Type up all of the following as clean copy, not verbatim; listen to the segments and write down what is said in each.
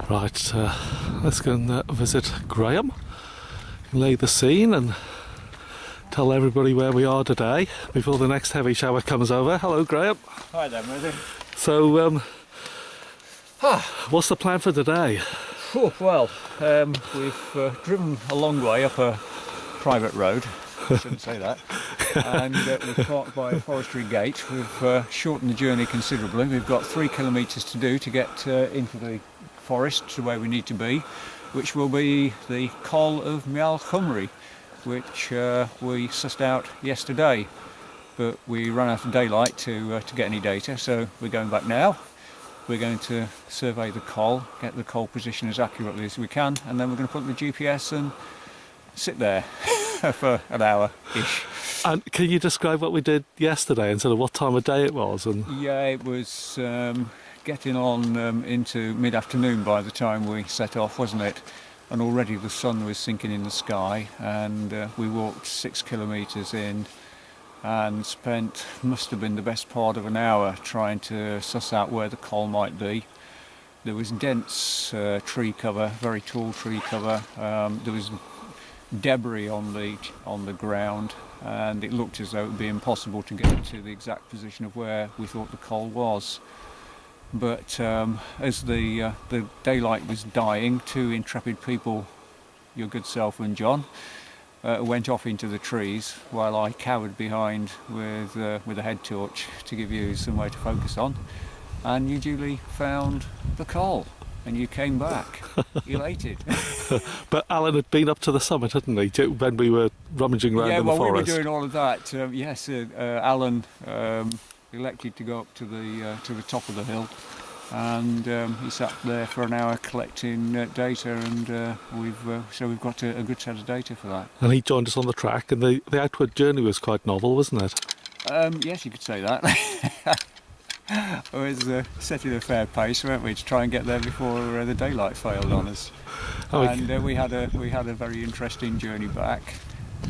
Right, let's go and visit Graham, lay the scene and tell everybody where we are today before the next heavy shower comes over. Hello Graham. Hi there, Mother. So, what's the plan for today? Oh, well, we've driven a long way up a private road, I shouldn't say that, and we've parked by a forestry gate. We've shortened the journey considerably. We've got 3 kilometres to do to get into the forest to where we need to be, which will be the Col of Meall Chomraidh, which we sussed out yesterday, but we ran out of daylight to get any data, so we're going back now. We're going to survey the col, get the col position as accurately as we can, and then we're going to put in the GPS and sit there for an hour-ish. And can you describe what we did yesterday and sort of what time of day it was? And yeah, it was getting on into mid-afternoon by the time we set off, wasn't it? And already the sun was sinking in the sky, and we walked 6 kilometres in and spent, must have been the best part of an hour trying to suss out where the col might be. There was dense tree cover, very tall tree cover. There was debris on the ground, and it looked as though it would be impossible to get to the exact position of where we thought the col was. But as the daylight was dying, 2 intrepid people, your good self and John, went off into the trees while I cowered behind with a head torch to give you somewhere to focus on. And you duly found the col, and you came back, elated. But Alan had been up to the summit, hadn't he, when we were rummaging around in the forest? Yeah, well, we were doing all of that. Yes, Alan elected to go up to the top of the hill, and he sat there for an hour collecting data, and we've got a good set of data for that. And he joined us on the track, and the outward journey was quite novel, wasn't it? Yes, you could say that. I was setting a fair pace, weren't we, to try and get there before the daylight failed on us. And we had a very interesting journey back.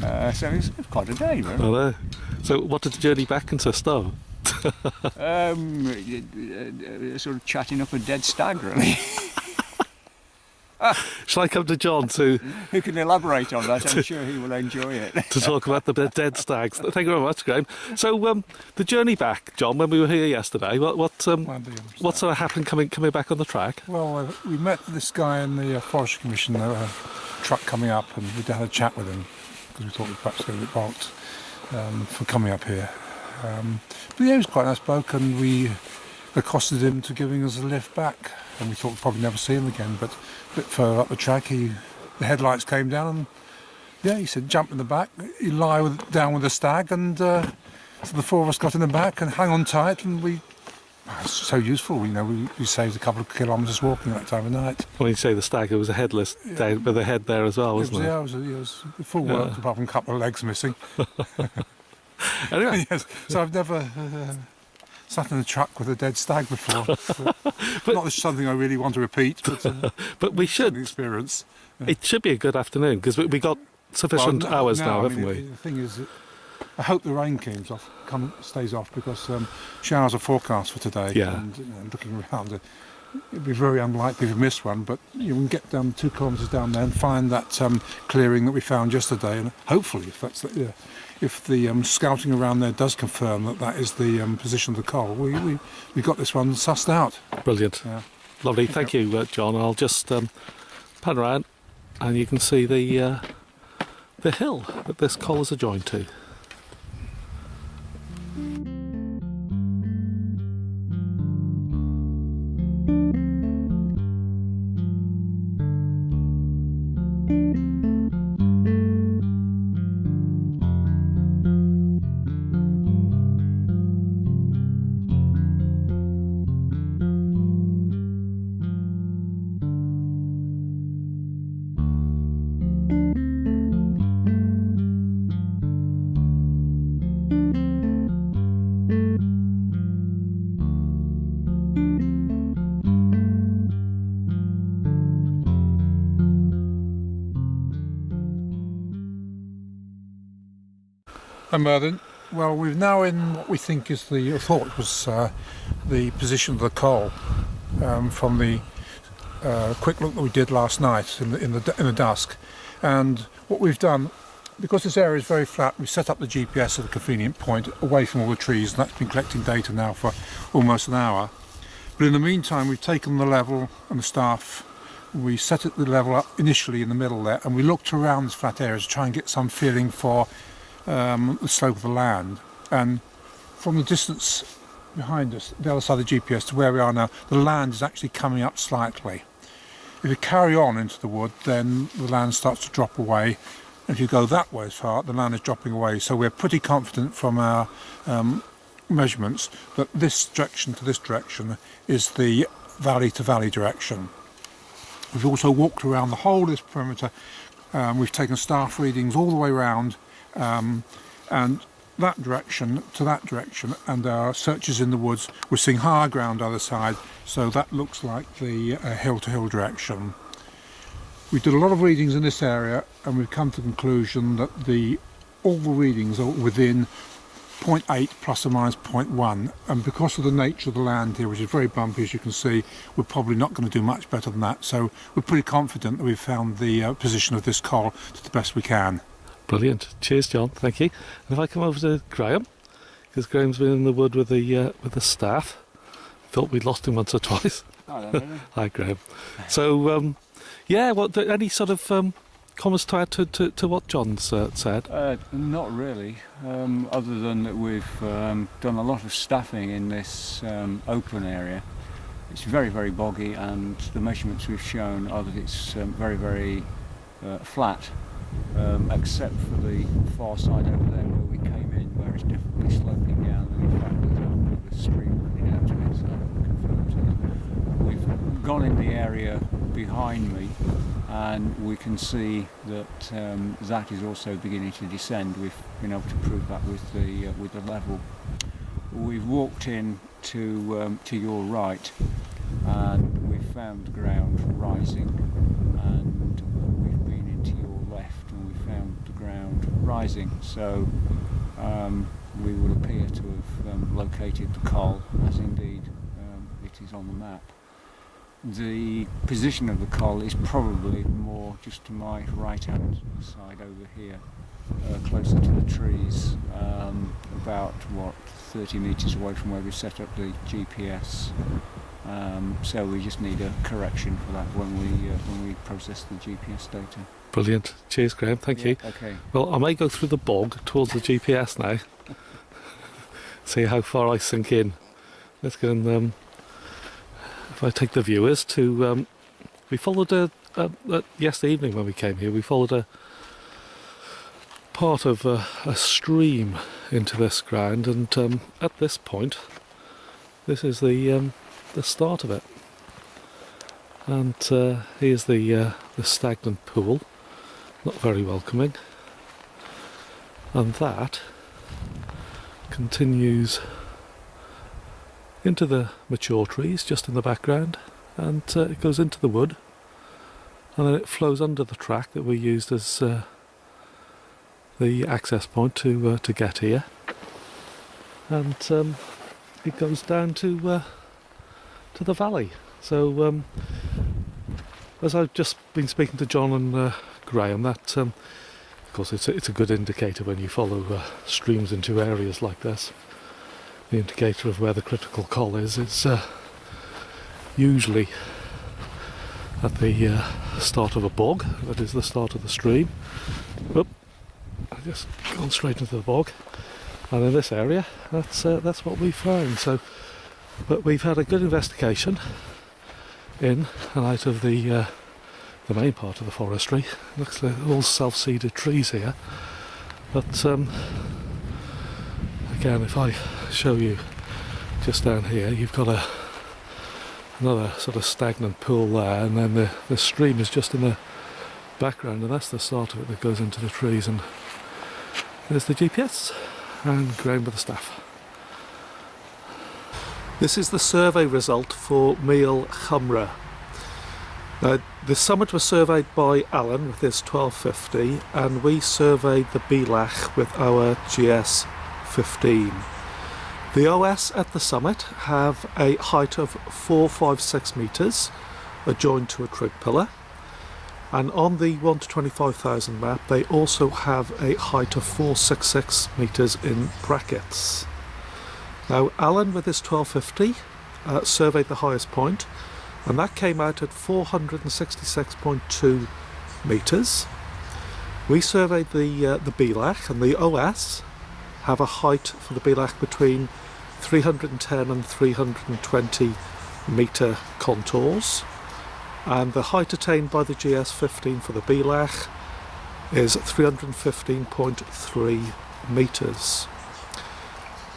So it was quite a day, really. I know. So what did the journey back consist of? Sort of chatting up a dead stag, really. Shall I come to John who can elaborate on that? I'm sure he will enjoy it. to talk about the dead stags. Thank you very much, Graham. So the journey back, John, when we were here yesterday, what sort of happened coming back on the track? Well, we met this guy in the Forestry Commission, truck coming up, and we had a chat with him because we thought we'd perhaps get a bit balked for coming up here. But yeah, he was quite a nice bloke, and we accosted him to giving us a lift back, and we thought we'd probably never see him again, but a bit further up the track the headlights came down, and yeah, he said jump in the back, you lie down with the stag, and so the 4 of us got in the back and hang on tight, and it's so useful, we saved a couple of kilometres walking that time of night. When you say the stag, it was a headless day with a head there as well, wasn't it? Yeah, it was full work, apart from a couple of legs missing. Anyway. Yes, so I've never sat in a truck with a dead stag before. But not something I really want to repeat, but we should experience. It should be a good afternoon because we got sufficient hours now, haven't we? The thing is, I hope the rain stays off because showers are forecast for today. Yeah. And looking around, it'd be very unlikely to miss one. But we can get down 2 kilometres down there and find that clearing that we found yesterday, and hopefully, if the scouting around there does confirm that is the position of the col, we got this one sussed out. Brilliant. Yeah. Lovely. Thank you, John. I'll just pan around, and you can see the hill that this col is adjoined to. And Merlin, well, we're now in what we think is the thought was the position of the coal from the quick look that we did last night in the dusk. And what we've done, because this area is very flat, we set up the GPS at a convenient point away from all the trees, and that's been collecting data now for almost an hour. But in the meantime, we've taken the level and the staff, we set it the level up initially in the middle there, and we looked around this flat area to try and get some feeling for the slope of the land. And from the distance behind us, the other side of the GPS to where we are now, the land is actually coming up slightly. If you carry on into the wood, then the land starts to drop away. If you go that way as far, the land is dropping away. So we're pretty confident from our measurements that this direction to this direction is the valley to valley direction. We've also walked around the whole of this perimeter. We've taken staff readings all the way around, and that direction to that direction, and our searches in the woods, we're seeing higher ground either side, so that looks like the hill to hill direction. We did a lot of readings in this area, and we've come to the conclusion that all the readings are within 0.8 plus or minus 0.1, and because of the nature of the land here, which is very bumpy as you can see, we're probably not going to do much better than that. So we're pretty confident that we've found the position of this coal to the best we can. Brilliant. Cheers, John. Thank you. And if I come over to Graham, because Graham's been in the wood with the staff. Thought we'd lost him once or twice. Hi there, Hi, Graham. So, yeah, any sort of comments to add to what John said? Not really, other than that we've done a lot of staffing in this open area. It's very, very boggy, and the measurements we've shown are that it's very, very flat, except for the far side over there where we came in, where it's definitely sloping down, and in fact there's a bit of a stream running out of it, so confirms it. We've gone in the area behind me, and we can see that that is also beginning to descend. We've been able to prove that with the level. We've walked in to your right, and we've found ground rising, and we've been into your left, and we found the ground rising. So we would appear to have located the coal, as indeed it is on the map. The position of the coal is probably more just to my right-hand side over here, closer to the trees, about 30 metres away from where we set up the GPS. So we just need a correction for that when we process the GPS data. Brilliant. Cheers, Graham. Thank you. Okay. Well, I may go through the bog towards the GPS now. See how far I sink in. Let's go and if I take the viewers to, we followed yesterday evening when we came here, we followed a part of a stream into this ground, and at this point, this is the start of it. And here's the stagnant pool, not very welcoming, and that continues into the mature trees just in the background, and it goes into the wood, and then it flows under the track that we used as the access point to get here, and it goes down to the valley. So as I've just been speaking to John and Graham, that of course it's a good indicator when you follow streams into areas like this. The indicator of where the critical coal is. It's usually at the start of a bog, that is the start of the stream. Oop, I've just gone straight into the bog, and in this area that's what we found. So, but we've had a good investigation in and out of the main part of the forestry. Looks like all self-seeded trees here, but again, if I show you just down here, you've got another sort of stagnant pool there, and then the stream is just in the background, and that's the start of it that goes into the trees. And there's the GPS and Graham with the staff. This is the survey result for Meall Chomraidh. Now, The summit was surveyed by Alan with his 1250, and we surveyed the Bealach with our GS 15. The OS at the summit have a height of 456 metres, adjoined to a trig pillar, and on the 1 to 25,000 map they also have a height of 466 metres in brackets. Now Alan with his 1250 surveyed the highest point, and that came out at 466.2 metres. We surveyed the Bealach, and the OS have a height for the Bealach between 310 and 320 metre contours, and the height attained by the GS15 for the Bealach is 315.3 metres.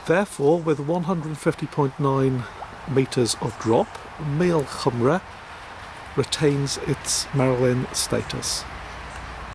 Therefore, with 150.9 metres of drop, Meall Chomraidh retains its Marilyn status.